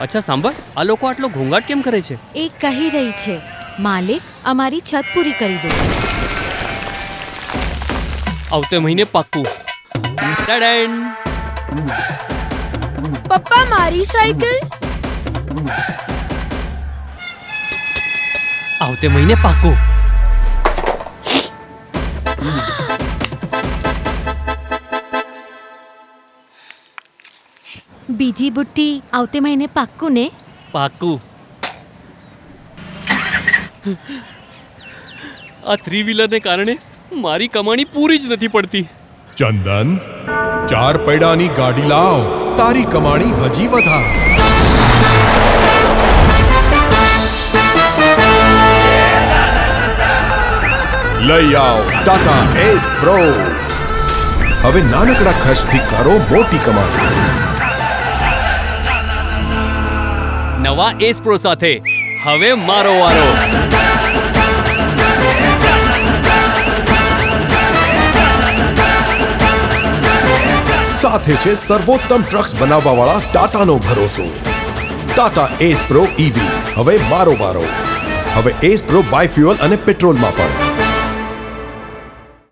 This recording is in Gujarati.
અચ્છા સાંભળ, આ લોકો આટલો ઘોંઘાટ કેમ કરે છે? એ કહી રહી છે, માલિક અમારી છત પૂરી કરી દો. આવતે મહિને પાક્કું. ટાડાન! પપ્પા મારી સાયકલ. આવતે મહિને પાક્કું. બીજી બુટ્ટી આવતે મહિને પાક્કું ને? પાક્કું. આ 3 વ્હીલરને કારણે મારી કમાણી પૂરી જ નથી પડતી. ચંદન, 4 પૈડાની ગાડી લાવ, તારી કમાણી હજી વધાર. લઈ આવ ટાટા એસ પ્રો. હવે નાનકડા ખર્ચથી કરો મોટી કમાણી. નવા એસ પ્રો સાથે હવે મારો વારો. સાથે છે સર્વોત્તમ ટ્રક્સ બનાવવાવાળા ટાટાનો ભરોસો. ટાટા એસ પ્રો ઈવી, હવે મારો વારો. હવે એસ પ્રો બાયફ્યુઅલ અને પેટ્રોલમાં પણ.